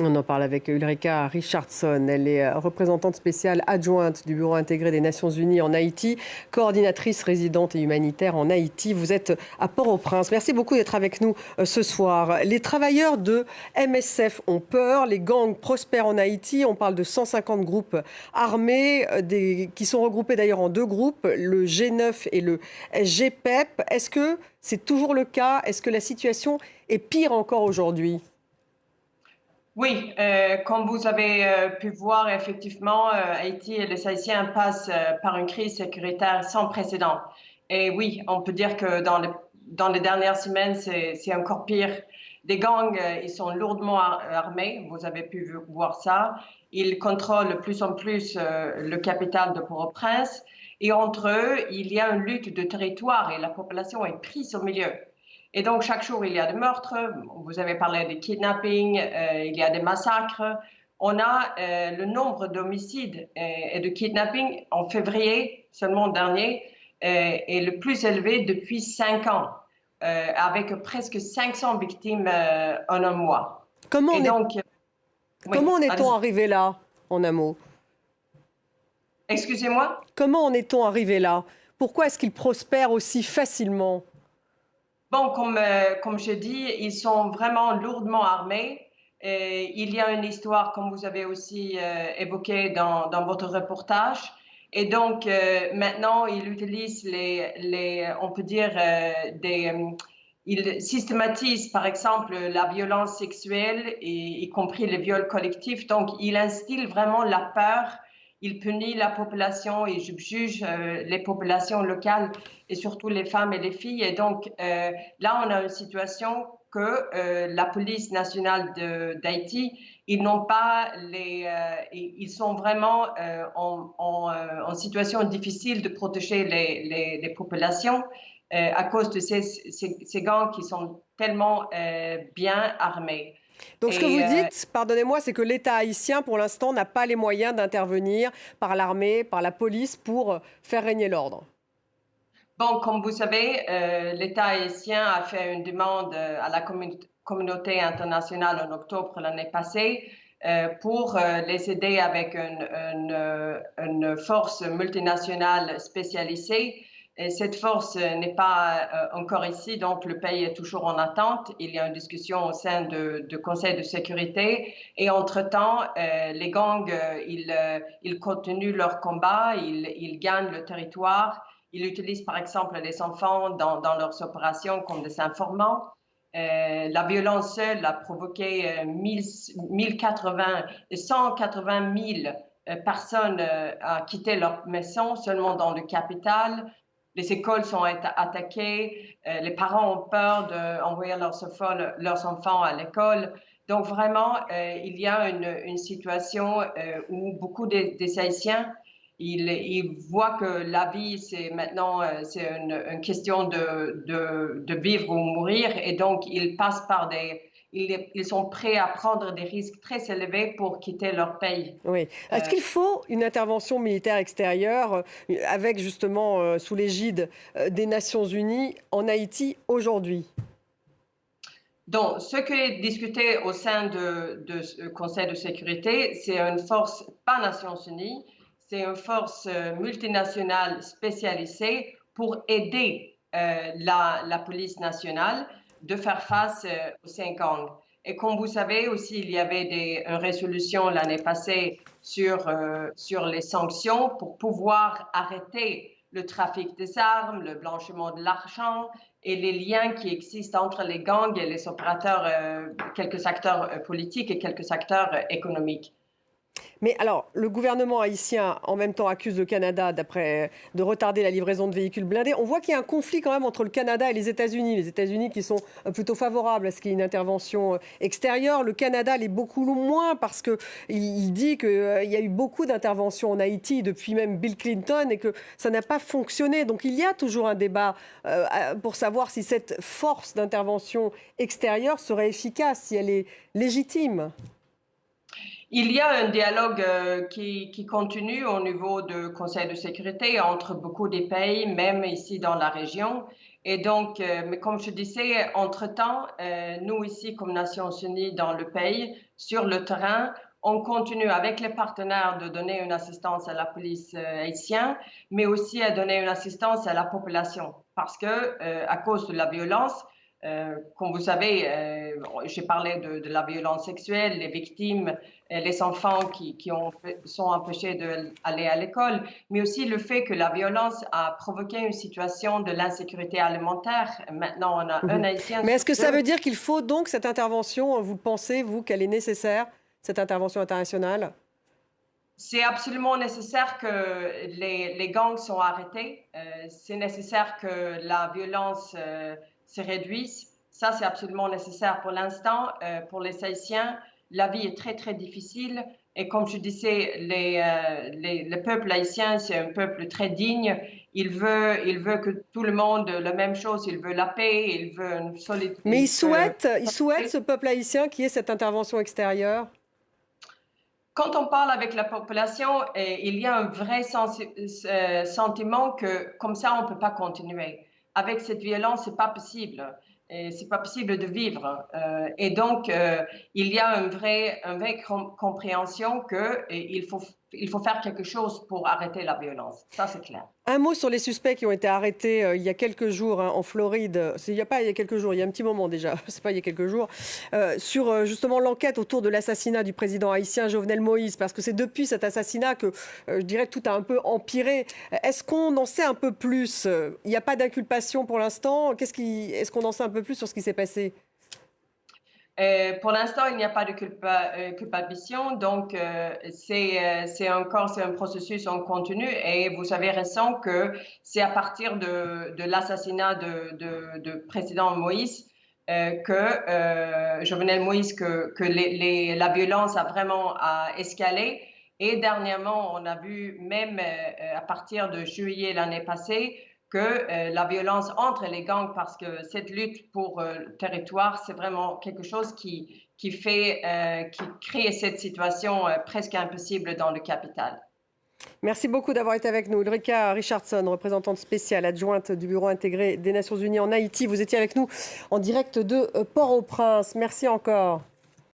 On en parle avec Ulrika Richardson. Elle est représentante spéciale adjointe du Bureau intégré des Nations Unies en Haïti, coordinatrice résidente et humanitaire en Haïti. Vous êtes à Port-au-Prince. Merci beaucoup d'être avec nous ce soir. Les travailleurs de MSF ont peur. Les gangs prospèrent en Haïti. On parle de 150 groupes armés qui sont regroupés d'ailleurs en deux groupes, le G9 et le GPEP. Est-ce que c'est toujours le cas? Est-ce que la situation est pire encore aujourd'hui? Oui, comme vous avez pu voir, effectivement, Haïti et les Haïtiens passent par une crise sécuritaire sans précédent. Et oui, on peut dire que dans les dernières semaines, c'est encore pire. Les gangs, ils sont lourdement armés, vous avez pu voir ça. Ils contrôlent de plus en plus le capital de Port-au-Prince. Et entre eux, il y a une lutte de territoire et la population est prise au milieu. Et donc, chaque jour, il y a des meurtres. Vous avez parlé des kidnappings, il y a des massacres. On a le nombre d'homicides et de kidnappings en février seulement dernier est le plus élevé depuis 5 ans, avec presque 500 victimes en un mois. Comment Et on est... donc, oui, Comment en est-on arrivé là, en un mot? excusez-moi? Comment en est-on arrivé là? Pourquoi est-ce qu'ils prospèrent aussi facilement? Bon, comme je dis, ils sont vraiment lourdement armés. Et il y a une histoire, comme vous avez aussi évoqué dans votre reportage. Et donc, maintenant, ils utilisent on peut dire, ils systématisent, par exemple, la violence sexuelle, y compris les viols collectifs. Donc, ils instillent vraiment la peur. Ils punissent la population et jugent les populations locales et surtout les femmes et les filles. Et donc, là, on a une situation que la police nationale d'Haïti, ils n'ont pas ils sont vraiment en situation difficile de protéger les populations à cause de ces gangs qui sont tellement bien armés. Donc ce que vous Et dites, pardonnez-moi, c'est que l'État haïtien, pour l'instant, n'a pas les moyens d'intervenir par l'armée, par la police, pour faire régner l'ordre. bon, comme vous savez, l'État haïtien a fait une demande à la communauté internationale en octobre l'année passée pour les aider avec une force multinationale spécialisée. Et cette force n'est pas encore ici, donc le pays est toujours en attente. Il y a une discussion au sein du Conseil de sécurité. Et entre-temps, les gangs, ils continuent leur combat, ils gagnent le territoire. Ils utilisent par exemple les enfants dans leurs opérations comme des informants. La violence seule a provoqué 180 000 personnes à quitter leur maison seulement dans le capital. Les écoles sont attaquées, les parents ont peur d'envoyer leurs enfants à l'école. Donc vraiment, il y a une situation où beaucoup des Haïtiens ils voient que la vie, c'est maintenant c'est une question de vivre ou mourir, et donc ils passent par ils sont prêts à prendre des risques très élevés pour quitter leur pays. Oui. Est-ce Euh, qu'il faut une intervention militaire extérieure avec justement sous l'égide des Nations Unies en Haïti aujourd'hui? donc, ce qui est discuté au sein du Conseil de sécurité, c'est une force, pas Nations Unies, c'est une force multinationale spécialisée pour aider la police nationale de faire face aux 5 gangs. Et comme vous savez aussi, il y avait une résolution l'année passée sur les sanctions pour pouvoir arrêter le trafic des armes, le blanchiment de l'argent et les liens qui existent entre les gangs et les opérateurs, quelques acteurs politiques et quelques acteurs économiques. Mais alors, le gouvernement haïtien, en même temps, accuse le Canada de retarder la livraison de véhicules blindés. On voit qu'il y a un conflit quand même entre le Canada et les États-Unis. Les États-Unis qui sont plutôt favorables à ce qu'il y ait une intervention extérieure. Le Canada l'est beaucoup moins parce qu'il dit qu'il y a eu beaucoup d'interventions en Haïti depuis même Bill Clinton et que ça n'a pas fonctionné. Donc il y a toujours un débat pour savoir si cette force d'intervention extérieure serait efficace, si elle est légitime. Il y a un dialogue qui continue au niveau du Conseil de sécurité entre beaucoup des pays, même ici dans la région. Et donc, mais comme je disais, entre-temps, nous ici, comme Nations Unies dans le pays, sur le terrain, on continue avec les partenaires de donner une assistance à la police haïtienne, mais aussi à donner une assistance à la population. Parce que, à cause de la violence, comme vous savez, j'ai parlé de la violence sexuelle, les victimes, les enfants qui sont empêchés d'aller à l'école, mais aussi le fait que la violence a provoqué une situation de l'insécurité alimentaire. Maintenant, on a un Haïtien Mais sur est-ce que ça deux. veut dire qu'il faut donc cette intervention? Vous pensez, vous, qu'elle est nécessaire, cette intervention internationale? C'est absolument nécessaire que les gangs soient arrêtés. C'est nécessaire que la violence se réduise. Ça, c'est absolument nécessaire. Pour l'instant, pour les Haïtiens, la vie est très, très difficile. Et comme je disais, le peuple haïtien, c'est un peuple très digne. Il veut que tout le monde, la même chose. Il veut la paix, il veut une solidarité. Mais il souhaite, ce peuple haïtien, qui ait cette intervention extérieure? Quand on parle avec la population, il y a un vrai sentiment que comme ça, on ne peut pas continuer. Avec cette violence, c'est pas possible. C'est pas possible de vivre. Et donc, il y a une vraie compréhension qu'il faut faire quelque chose pour arrêter la violence. Ça, c'est clair. Un mot sur les suspects qui ont été arrêtés il y a quelques jours en Floride. Il n'y a pas il y a quelques jours, il y a un petit moment déjà, c'est pas il y a quelques jours, sur justement l'enquête autour de l'assassinat du président haïtien Jovenel Moïse, parce que c'est depuis cet assassinat que je dirais tout a un peu empiré. Est-ce qu'on en sait un peu plus? Il n'y a pas d'inculpation pour l'instant. Est-ce qu'on en sait un peu plus sur ce qui s'est passé? Pour l'instant, il n'y a pas de culpabilisation, donc c'est un processus en continu. Et vous avez raison que c'est à partir de l'assassinat de président Moïse Jovenel Moïse, que la violence a vraiment escalé. Et dernièrement, on a vu même à partir de juillet l'année passée que la violence entre les gangs, parce que cette lutte pour le territoire, c'est vraiment quelque chose qui crée cette situation presque impossible dans le capital. Merci beaucoup d'avoir été avec nous. Ulrika Richardson, représentante spéciale adjointe du Bureau intégré des Nations Unies en Haïti. Vous étiez avec nous en direct de Port-au-Prince. Merci encore.